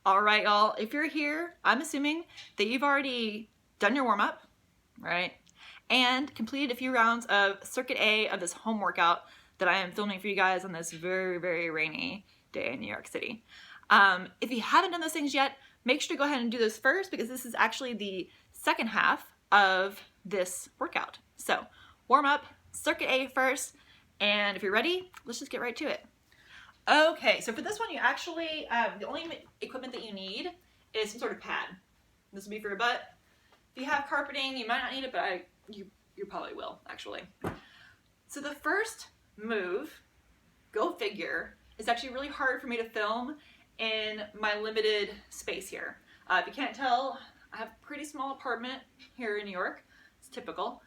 All right, y'all, if you're here, I'm assuming that you've already done your warm-up, right? And completed a few rounds of Circuit A of this home workout that I am filming for you guys on this very, very rainy day in New York City. If you haven't done those things yet, make sure to go ahead and do those first because this is actually the second half of this workout. So warm up, Circuit A first, and if you're ready, let's just get right to it. Okay, so for this one, you actually, the only equipment that you need is some sort of pad. This will be for your butt. If you have carpeting, you might not need it, but you probably will, actually. So the first move, go figure, is actually really hard for me to film in my limited space here. If you can't tell, I have a pretty small apartment here in New York. It's typical.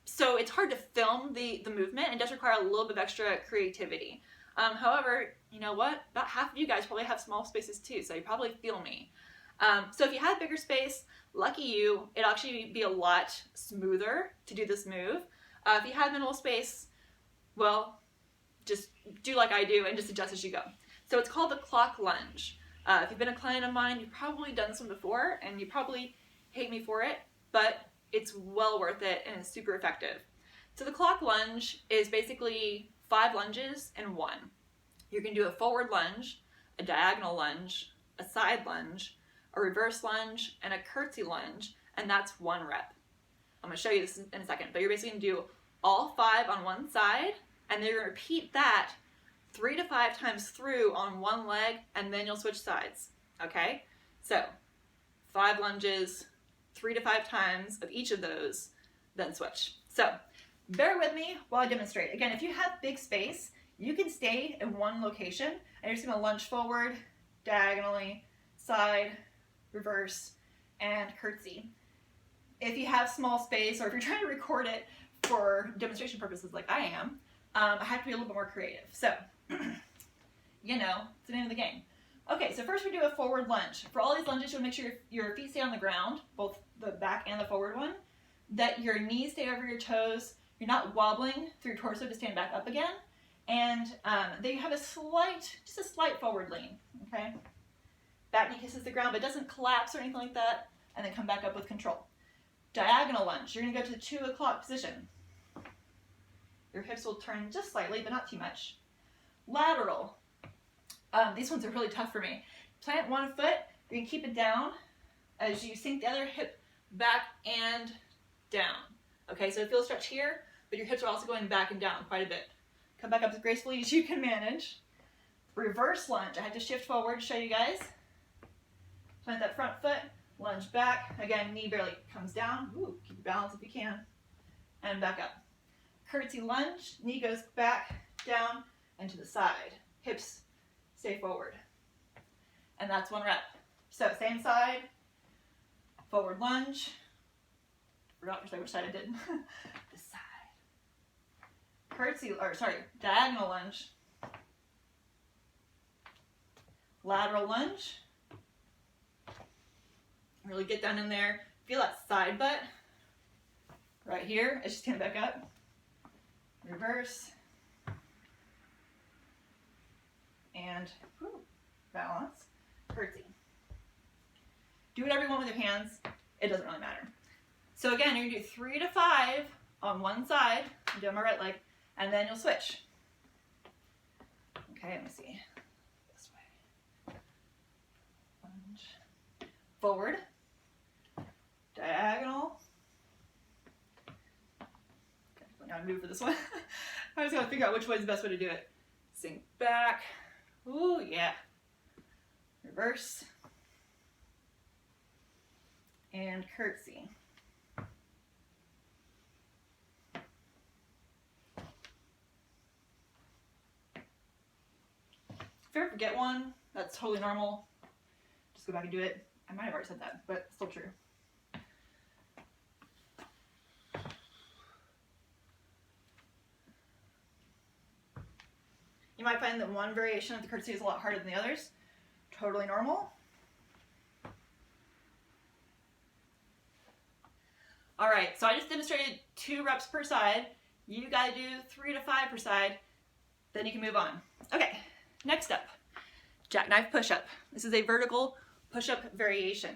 So it's hard to film the movement and does require a little bit of extra creativity. However, you know what? About half of you guys probably have small spaces too, so you probably feel me. So if you have bigger space, lucky you, it'll actually be a lot smoother to do this move. If you have minimal space, well, just do like I do and just adjust as you go. So it's called the clock lunge. If you've been a client of mine, you've probably done this one before and you probably hate me for it, but it's well worth it and it's super effective. So the clock lunge is basically 5 lunges in one. You can do a forward lunge, a diagonal lunge, a side lunge, a reverse lunge, and a curtsy lunge, and that's 1 rep. I'm going to show you this in a second, but you're basically going to do all 5 on one side, and then you're going to repeat that 3 to 5 times through on one leg, and then you'll switch sides. Okay? So 5 lunges, 3 to 5 times of each of those, then switch. So bear with me while I demonstrate. Again, if you have big space, you can stay in one location and you're just going to lunge forward, diagonally, side, reverse, and curtsy. If you have small space or if you're trying to record it for demonstration purposes like I am, I have to be a little bit more creative. So, you know, it's the name of the game. Okay, so first we do a forward lunge. For all these lunges, you want to make sure your feet stay on the ground, both the back and the forward one, that your knees stay over your toes, you're not wobbling through your torso to stand back up again, and then you have just a slight forward lean, okay? Back knee kisses the ground, but doesn't collapse or anything like that, and then come back up with control. Diagonal lunge, you're gonna go to the 2 o'clock position. Your hips will turn just slightly, but not too much. Lateral. These ones are really tough for me. Plant one foot, you're gonna keep it down as you sink the other hip back and down. Okay, so feel a stretch here, but your hips are also going back and down quite a bit. Come back up as gracefully as you can manage. Reverse lunge, I had to shift forward to show you guys. Plant that front foot, lunge back. Again, knee barely comes down. Ooh, keep your balance if you can. And back up. Curtsy lunge, knee goes back, down, and to the side. Hips stay forward. And that's 1 rep. So same side, forward lunge. Forgot to say which side I did. This side. Diagonal lunge. Lateral lunge. Really get down in there. Feel that side butt. Right here, as you stand back up. Reverse. And balance, curtsy. Do whatever you want with your hands. It doesn't really matter. So again, you're gonna do 3 to 5 on one side. I'm doing my right leg, and then you'll switch. Okay, let me see. This way. Lunge. Forward. Diagonal. Okay, I'm gonna move for this one. I just gotta figure out which way is the best way to do it. Sink back. Ooh, yeah. Reverse. And curtsy. If you ever forget one, that's totally normal. Just go back and do it. I might have already said that, but it's still true. You might find that one variation of the curtsy is a lot harder than the others. Totally normal. All right, so I just demonstrated 2 reps per side. You gotta do 3 to 5 per side, then you can move on. Okay, next up, Jackknife Push-Up. This is a vertical push-up variation.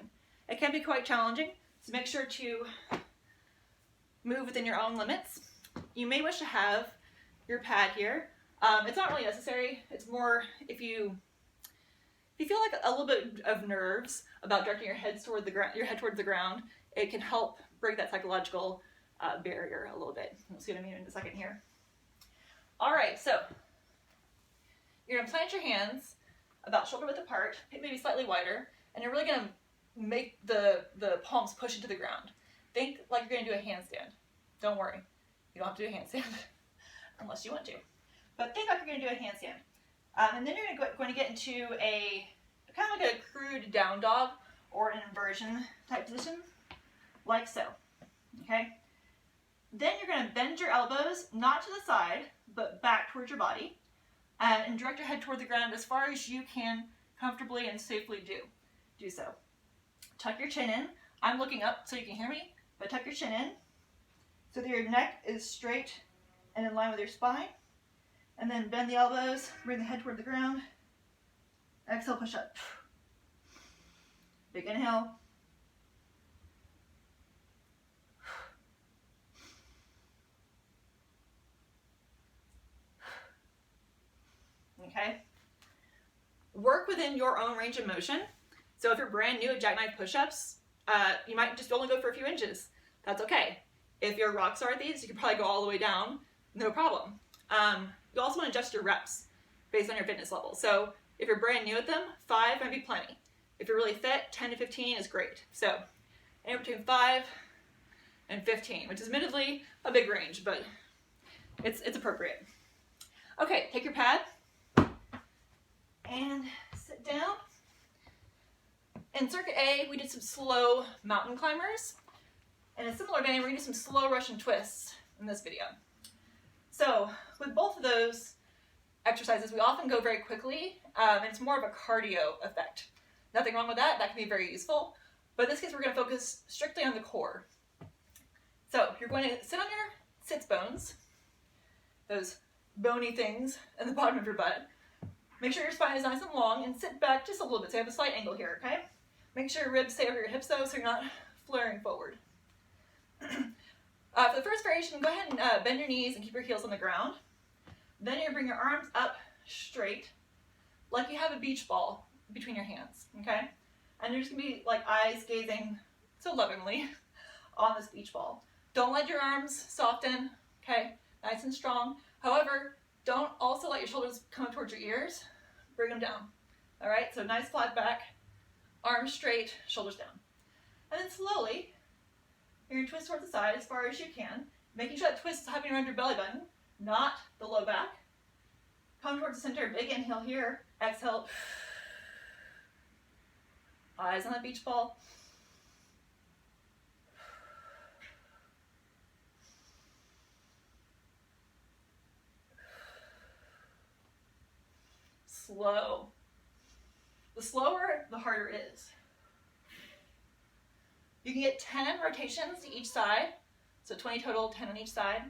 It can be quite challenging, so make sure to move within your own limits. You may wish to have your pad here. It's not really necessary. It's more if you feel like a little bit of nerves about directing your head towards the ground, it can help break that psychological barrier a little bit. You'll see what I mean in a second here. All right, so you're gonna plant your hands about shoulder width apart, maybe slightly wider, and you're really gonna make the palms push into the ground. Think like you're gonna do a handstand. Don't worry, you don't have to do a handstand unless you want to. But think like you're gonna do a handstand. And then you're going to get into a kind of like a crude down dog or an inversion type position, like so, okay? Then you're gonna bend your elbows, not to the side, but back towards your body, and direct your head toward the ground as far as you can comfortably and safely do so. Tuck your chin in. I'm looking up so you can hear me, but tuck your chin in so that your neck is straight and in line with your spine. And then bend the elbows, bring the head toward the ground. Exhale, push up. Big inhale. Okay. Work within your own range of motion. So if you're brand new at Jackknife Push-Ups, you might just only go for a few inches. That's okay. If you're a rock star at these, you can probably go all the way down, no problem. You also want to adjust your reps based on your fitness level. So if you're brand new at them, 5 might be plenty. If you're really fit, 10 to 15 is great. So anywhere between 5 and 15, which is admittedly a big range, but it's appropriate. Okay, take your pad and sit down. In Circuit A, we did some slow mountain climbers. In a similar vein, we're going to do some slow Russian twists in this video. So with both of those exercises, we often go very quickly, and it's more of a cardio effect. Nothing wrong with that. That can be very useful. But in this case, we're going to focus strictly on the core. So you're going to sit on your sits bones, those bony things in the bottom of your butt. Make sure your spine is nice and long, and sit back just a little bit. So you have a slight angle here, okay? Make sure your ribs stay over your hips, though, so you're not flaring forward. For the first variation, go ahead and bend your knees and keep your heels on the ground. Then you're going to bring your arms up straight, like you have a beach ball between your hands, okay? And you're just going to be like eyes gazing so lovingly on this beach ball. Don't let your arms soften, okay? Nice and strong. However, don't also let your shoulders come up towards your ears. Bring them down, all right? So nice flat back, arms straight, shoulders down. And then slowly, you're going to twist towards the side as far as you can, making sure that twist is happening around your belly button, not the low back. Come towards the center, big inhale here, exhale. Eyes on that beach ball. Slow. The slower, the harder it is. You can get 10 rotations to each side, so 20 total, 10 on each side.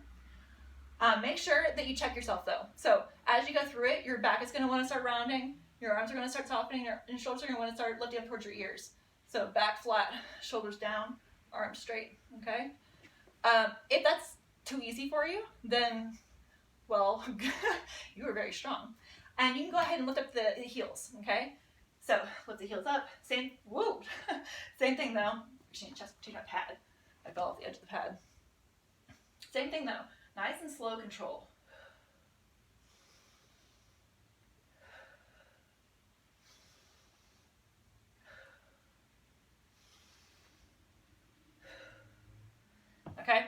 Make sure that you check yourself though. So as you go through it, your back is going to want to start rounding, your arms are going to start softening, and shoulders are going to want to start lifting up towards your ears. So back flat, shoulders down, arms straight, okay? If that's too easy for you, then, well, you are very strong. And you can go ahead and lift up the heels, okay? So lift the heels up, same thing though. Change my pad. I fell off the edge of the pad. Same thing though, nice and slow control. Okay,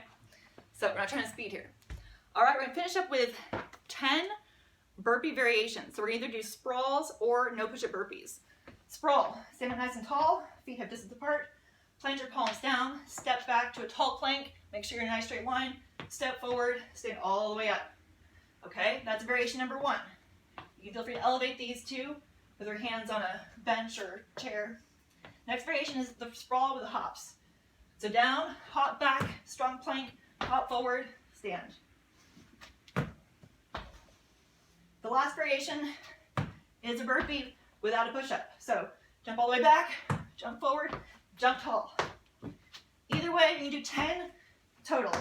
so we're not trying to speed here. All right, we're gonna finish up with 10 burpee variations. So we're gonna either do sprawls or no push-up burpees. Sprawl, stand up nice and tall, feet hip distance apart. Plant your palms down, step back to a tall plank, make sure you're in a nice straight line, step forward, stand all the way up. Okay, that's variation number 1. You can feel free to elevate these two with your hands on a bench or chair. Next variation is the sprawl with the hops. So down, hop back, strong plank, hop forward, stand. The last variation is a burpee without a push-up. So jump all the way back, jump forward, jump tall. Either way, you can do 10 total.